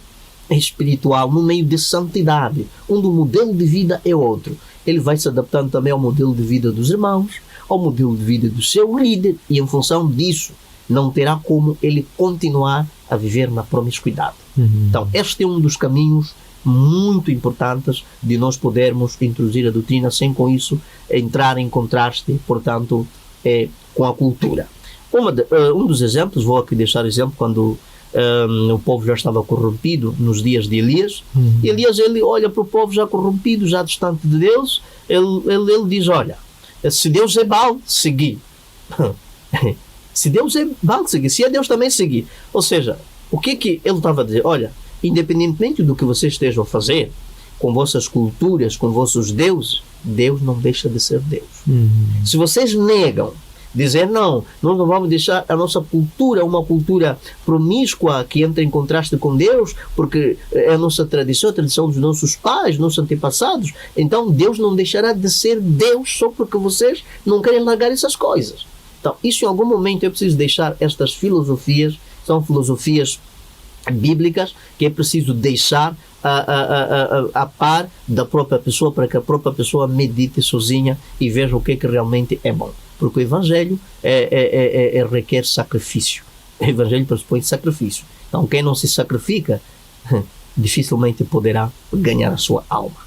espiritual, num meio de santidade, onde o modelo de vida é outro. Ele vai se adaptando também ao modelo de vida dos irmãos, ao modelo de vida do seu líder, e em função disso, não terá como ele continuar a viver na promiscuidade. Então, este é um dos caminhos muito importantes de nós podermos introduzir a doutrina sem com isso entrar em contraste, portanto, com a cultura. Um dos exemplos, vou aqui deixar exemplo, quando o povo já estava corrompido nos dias de Elias, e Elias, ele olha para o povo já corrompido, já distante de Deus, ele diz, olha, se Deus é Baal, segui. Se Deus é Baal, segui. Se é Deus, também segui. Ou seja, o que ele estava a dizer? Olha, independentemente do que vocês estejam a fazer, com vossas culturas, com vossos deuses, Deus não deixa de ser Deus. Se vocês negam, dizer não, nós não vamos deixar a nossa cultura, uma cultura promíscua que entra em contraste com Deus, porque é a nossa tradição, a tradição dos nossos pais, nossos antepassados, então Deus não deixará de ser Deus só porque vocês não querem largar essas coisas. Então, isso em algum momento é preciso deixar estas filosofias, são filosofias bíblicas que é preciso deixar a par da própria pessoa, para que a própria pessoa medite sozinha e veja o que é que realmente é bom. Porque o Evangelho requer sacrifício. O Evangelho pressupõe sacrifício. Então, quem não se sacrifica, dificilmente poderá ganhar a sua alma.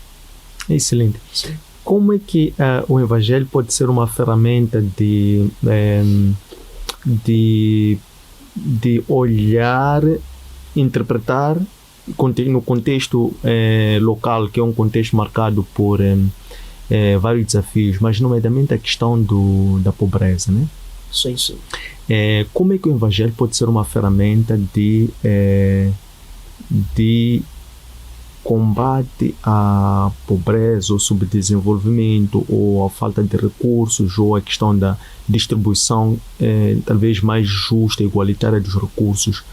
Excelente. Sim. Como é que o Evangelho pode ser uma ferramenta de olhar, interpretar no contexto local, que é um contexto marcado por vários desafios, mas nomeadamente a questão da pobreza, né? Sim, sim. Como é que o Evangelho pode ser uma ferramenta de combate à pobreza, ou subdesenvolvimento, ou à falta de recursos, ou a questão da distribuição talvez mais justa e igualitária dos recursos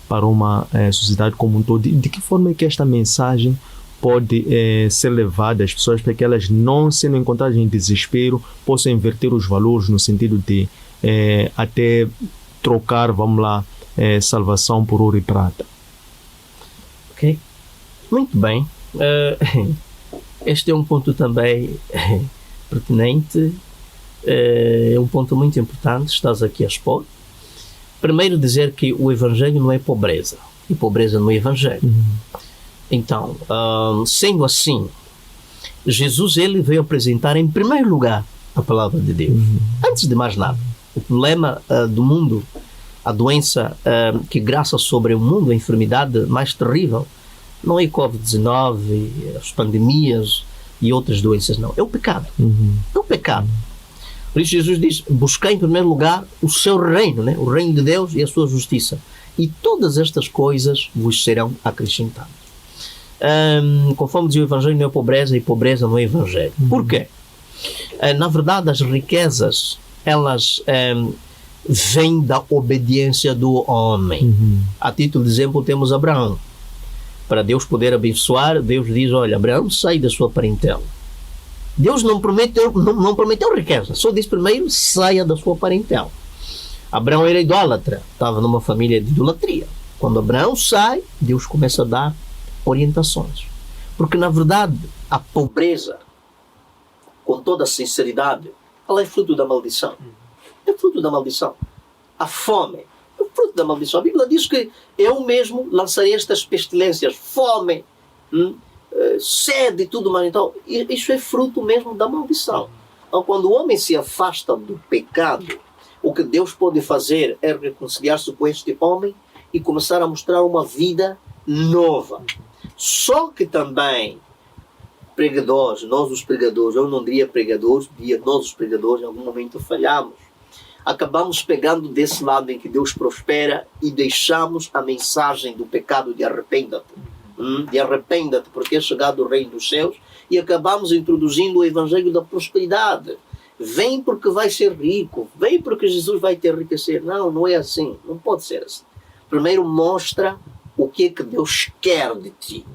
para uma sociedade como um todo? De que forma é que esta mensagem pode ser levada às pessoas para que elas, não sendo encontradas em desespero, possam inverter os valores no sentido de até trocar, vamos lá, salvação por ouro e prata? Ok. Muito bem. Este é um ponto também pertinente, é um ponto muito importante, estás aqui a expor. Primeiro dizer que o Evangelho não é pobreza, e pobreza não é Evangelho. Então, sendo assim, Jesus ele veio apresentar em primeiro lugar a palavra de Deus. Antes de mais nada, o problema do mundo, a doença que graça sobre o mundo, a enfermidade mais terrível, não é o Covid-19, as pandemias e outras doenças, não. É o pecado. É o pecado. Por isso Jesus diz, buscar em primeiro lugar o seu reino, né? O reino de Deus e a sua justiça. E todas estas coisas vos serão acrescentadas. Conforme diz o Evangelho, não é pobreza, e pobreza não é Evangelho. Por quê? Na verdade, as riquezas, elas vêm da obediência do homem. A título de exemplo, temos Abraão. Para Deus poder abençoar, Deus diz, olha, Abraão, sai da sua parentela. Deus não prometeu riqueza, só diz primeiro, saia da sua parentela. Abraão era idólatra, estava numa família de idolatria. Quando Abraão sai, Deus começa a dar orientações. Porque, na verdade, a pobreza, com toda a sinceridade, ela é fruto da maldição. É fruto da maldição. A fome é fruto da maldição. A Bíblia diz que eu mesmo lançarei estas pestilências, fome, sede e tudo mais. Então, isso é fruto mesmo da maldição. Então, quando o homem se afasta do pecado, o que Deus pode fazer é reconciliar-se com este homem e começar a mostrar uma vida nova. Só que também pregadores, nós os pregadores, eu não diria pregadores, diria nós os pregadores, em algum momento falhamos. Acabamos pegando desse lado em que Deus prospera e deixamos a mensagem do pecado de arrependa-te. De arrependa-te, porque é chegado o reino dos céus, e acabamos introduzindo o evangelho da prosperidade. Vem porque vai ser rico, vem porque Jesus vai te enriquecer. Não, não é assim, não pode ser assim. Primeiro mostra o que é que Deus quer de ti.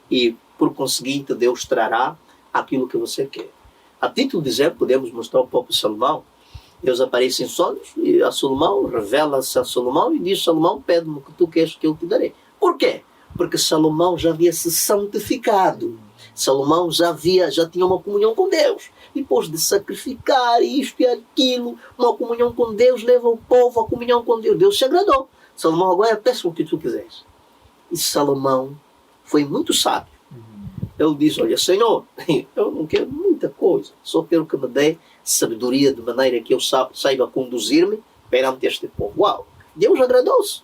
E, por conseguinte, Deus trará aquilo que você quer. A título de exemplo, podemos mostrar o próprio Salomão. Deus aparece em sonhos e a Salomão, revela-se a Salomão e diz, Salomão, pede-me o que tu queres que eu te darei. Por quê? Porque Salomão já havia se santificado. Salomão já tinha uma comunhão com Deus. Depois de sacrificar isto e aquilo, uma comunhão com Deus leva o povo à comunhão com Deus. Deus se agradou. Salomão, agora peça o que tu quiseres. E Salomão foi muito sábio. Ele diz, olha, Senhor, eu não quero muita coisa, só quero que me dê sabedoria de maneira que eu saiba conduzir-me perante este povo. Uau, Deus agradou-se.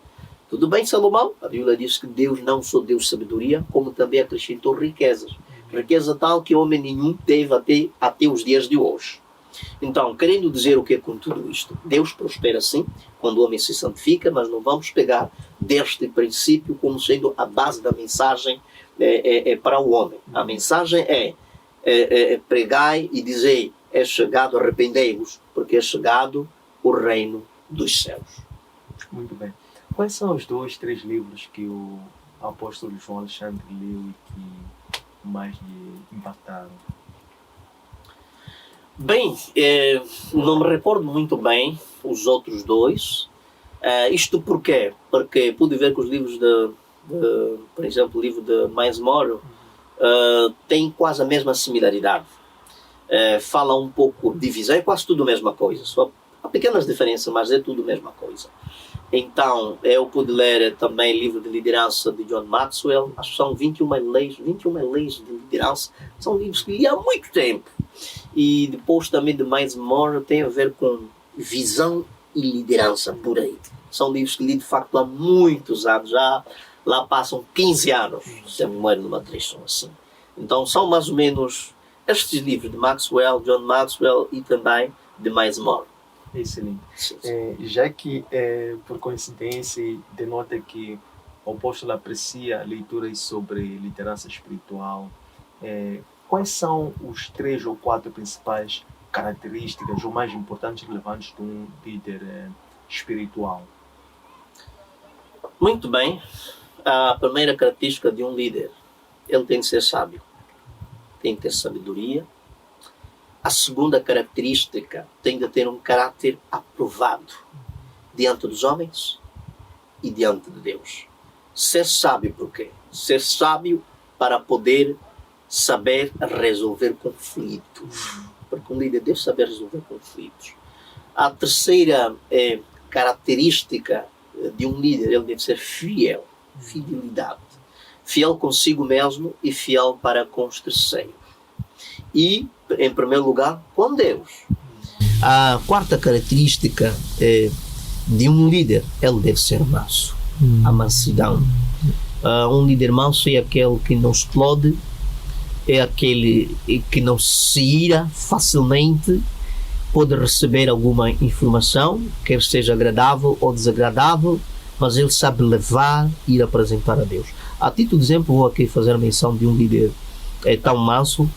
Tudo bem, Salomão? A Bíblia diz que Deus não só deu sabedoria, como também acrescentou riquezas. Riqueza tal que homem nenhum teve até os dias de hoje. Então, querendo dizer o que é com tudo isto? Deus prospera sim, quando o homem se santifica, mas não vamos pegar deste princípio como sendo a base da mensagem para o homem. A mensagem é pregai e dizei, é chegado, arrependei-vos, porque é chegado o reino dos céus. Muito bem. Quais são os 2, 3 livros que o apóstolo João Alexandre leu e que mais lhe impactaram? Bem, não me recordo muito bem os outros 2. Isto porquê? Porque pude ver que os livros por exemplo, o livro de Miles Monroe tem quase a mesma similaridade. Fala um pouco de visão, é quase tudo a mesma coisa. Só há pequenas diferenças, mas é tudo a mesma coisa. Então, eu pude ler também o livro de liderança de John Maxwell. Acho que são 21 leis de liderança. São livros que li há muito tempo. E depois também de Miles Monroe tem a ver com visão e liderança por aí. São livros que li de facto há muitos anos. Já lá passam 15 anos, se a memória numa traição assim. Então são mais ou menos estes livros de Maxwell, John Maxwell e também de Miles Monroe. Excelente. Já que, por coincidência, denota que o apóstolo aprecia leituras sobre liderança espiritual, quais são os 3 ou 4 principais características ou mais importantes e relevantes de um líder espiritual? Muito bem. A primeira característica de um líder, ele tem que ser sábio, tem que ter sabedoria. A segunda característica, tem de ter um caráter aprovado diante dos homens e diante de Deus. Ser sábio por quê? Ser sábio para poder saber resolver conflitos. Porque um líder deve saber resolver conflitos. A terceira característica de um líder, ele deve ser fiel. Fidelidade. fiel consigo mesmo e fiel para com os terceiros. E, em primeiro lugar, com Deus. A quarta característica de um líder, ele deve ser manso. A mansidão. Um líder manso é aquele que não explode, é aquele que não se ira facilmente, pode receber alguma informação, quer seja agradável ou desagradável, mas ele sabe levar e ir apresentar a Deus. A título de exemplo, vou aqui fazer menção de um líder tão manso,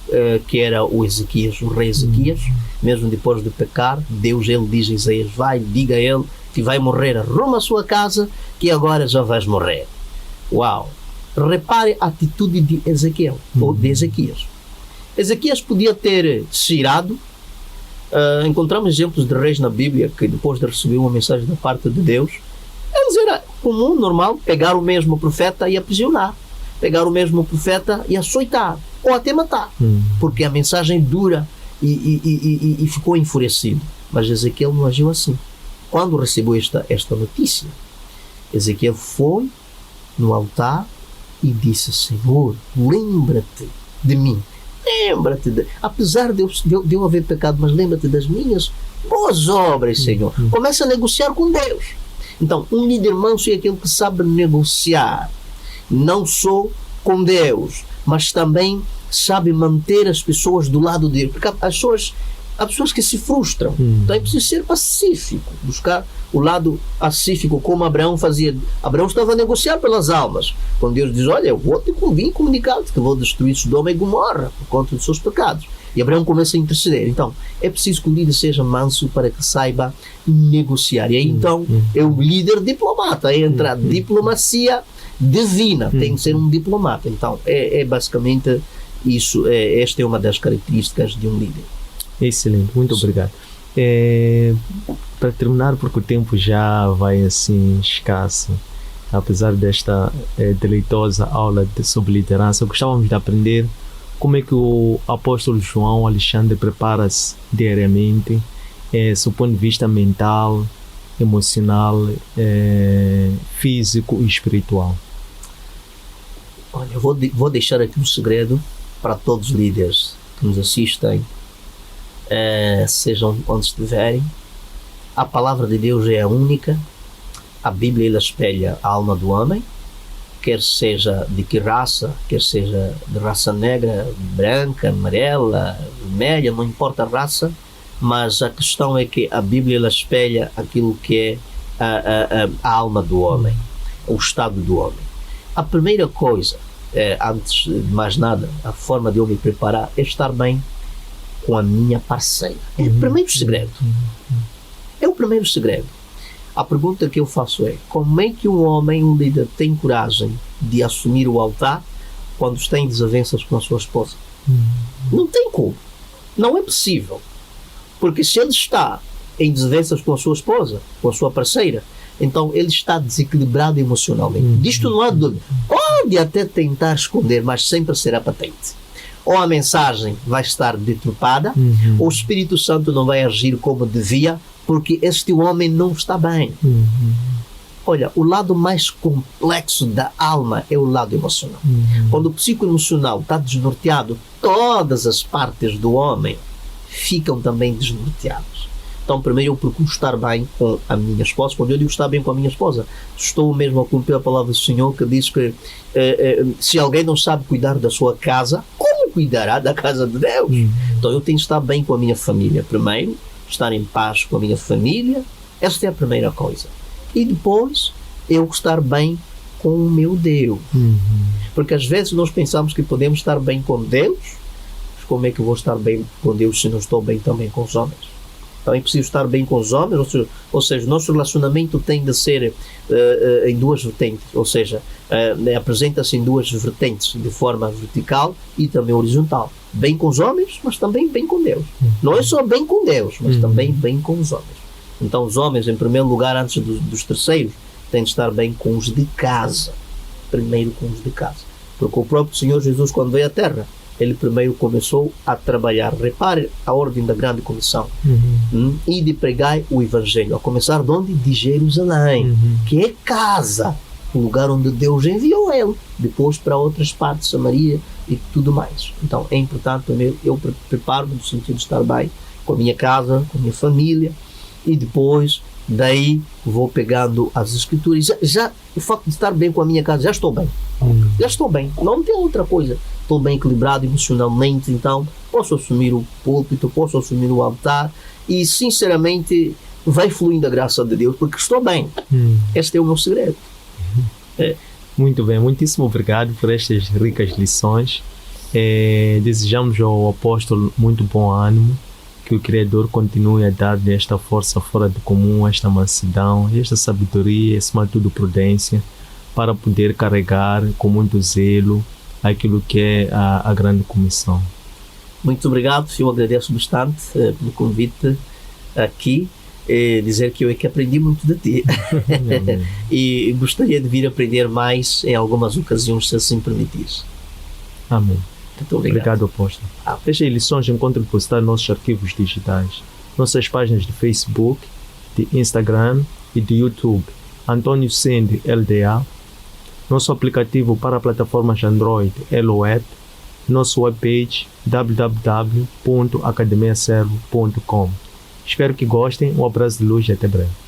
que era o Ezequias, o rei Ezequias. Mesmo depois de pecar, Deus, ele diz a Isaías, vai, diga a ele que vai morrer, arruma a sua casa, que agora já vais morrer. Uau! Repare a atitude de Ezequiel, ou de Ezequias. Ezequias podia ter se irado. Encontramos exemplos de reis na Bíblia que, depois de receber uma mensagem da parte de Deus, eles era comum, normal, pegar o mesmo profeta e aprisionar, pegar o mesmo profeta e açoitar, ou até matar, porque a mensagem dura e ficou enfurecido. Mas Ezequiel não agiu assim. Quando recebeu esta notícia, Ezequiel foi no altar e disse: Senhor, lembra-te de mim. Lembra-te, apesar de eu haver pecado, mas lembra-te das minhas boas obras, Senhor. Começa a negociar com Deus. Então, um líder manso é aquele que sabe negociar, não só com Deus, mas também sabe manter as pessoas do lado dele. Porque há pessoas que se frustram. Então é preciso ser pacífico, buscar o lado pacífico, como Abraão fazia. Abraão estava a negociar pelas almas. Quando Deus diz: olha, eu vou te comunicar-te que vou destruir Sodoma e Gomorra por conta dos seus pecados. E Abraão começa a interceder. Então, é preciso que o líder seja manso para que saiba negociar. E aí, então, é o líder diplomata. Entra a diplomacia divina. Tem que ser um diplomata. Então, é basicamente isso. Esta é uma das características de um líder. Excelente, muito obrigado. Para terminar, porque o tempo já vai assim escasso, apesar desta deleitosa aula sobre liderança, gostávamos de aprender como é que o apóstolo João Alexandre prepara-se diariamente, do ponto de vista mental, emocional, físico e espiritual. Olha, eu vou deixar aqui um segredo para todos os líderes que nos assistem, sejam onde estiverem. A palavra de Deus é a única. A Bíblia, ela espelha a alma do homem, quer seja de que raça, quer seja de raça negra, branca, amarela, vermelha, não importa a raça, mas a questão é que a Bíblia, ela espelha aquilo que é a alma do homem, o estado do homem. A primeira coisa, antes de mais nada, a forma de eu me preparar é estar bem com a minha parceira. É o primeiro segredo. É o primeiro segredo. A pergunta que eu faço é: como é que um homem, um líder, tem coragem de assumir o altar quando está em desavenças com a sua esposa? Não tem como. Não é possível. Porque se ele está em desavenças com a sua esposa, com a sua parceira, então ele está desequilibrado emocionalmente. Disto não há dúvida. Pode até tentar esconder, mas sempre será patente. Ou a mensagem vai estar deturpada, ou o Espírito Santo não vai agir como devia, porque este homem não está bem. Olha, o lado mais complexo da alma é o lado emocional. Quando o psicoemocional está desnorteado, todas as partes do homem ficam também desnorteadas. Então, primeiro eu procuro estar bem com a minha esposa. Quando eu digo estar bem com a minha esposa, estou mesmo a cumprir a palavra do Senhor, que diz que se alguém não sabe cuidar da sua casa, como cuidará da casa de Deus? Então eu tenho que estar bem com a minha família primeiro, estar em paz com a minha família. Esta é a primeira coisa. E depois eu estar bem com o meu Deus. Porque às vezes nós pensamos que podemos estar bem com Deus, mas como é que eu vou estar bem com Deus se não estou bem também com os homens? Então é preciso estar bem com os homens, ou seja, o nosso relacionamento tem de ser em duas vertentes, ou seja, apresenta-se em duas vertentes, de forma vertical e também horizontal. Bem com os homens, mas também bem com Deus. Não é só bem com Deus, mas também bem com os homens. Então os homens, em primeiro lugar, antes dos terceiros, têm de estar bem com os de casa. Primeiro com os de casa. Porque o próprio Senhor Jesus, quando veio à Terra, ele primeiro começou a trabalhar. Repare a ordem da grande comissão. E de pregar o Evangelho. A começar de onde? De Jerusalém, que é casa. o lugar onde Deus enviou ele, depois para outras partes, Samaria e tudo mais. Então é importante também, eu preparo-me no sentido de estar bem com a minha casa, com a minha família, e depois daí vou pegando as escrituras. Já o facto de estar bem com a minha casa, já estou bem, não tem outra coisa, estou bem equilibrado emocionalmente, então posso assumir o púlpito, posso assumir o altar, e sinceramente vai fluindo a graça de Deus, porque estou bem. Este é o meu segredo. Muito bem, muitíssimo obrigado por estas ricas lições. Desejamos ao apóstolo muito bom ânimo, que o Criador continue a dar-lhe esta força fora do comum, esta mansidão, esta sabedoria, acima de tudo prudência, para poder carregar com muito zelo aquilo que é a grande comissão. Muito obrigado, eu agradeço bastante pelo convite aqui, dizer que eu é que aprendi muito de ti e gostaria de vir aprender mais em algumas ocasiões, se assim permitires. Amém. Muito obrigado, apóstolo. Estas lições encontram depositar nossos arquivos digitais, nossas páginas de Facebook, de Instagram e de YouTube, Antônio Sende LDA, nosso aplicativo para plataformas Android LOET, nosso webpage www.academiaservo.com. Espero que gostem, um abraço de luz e até breve.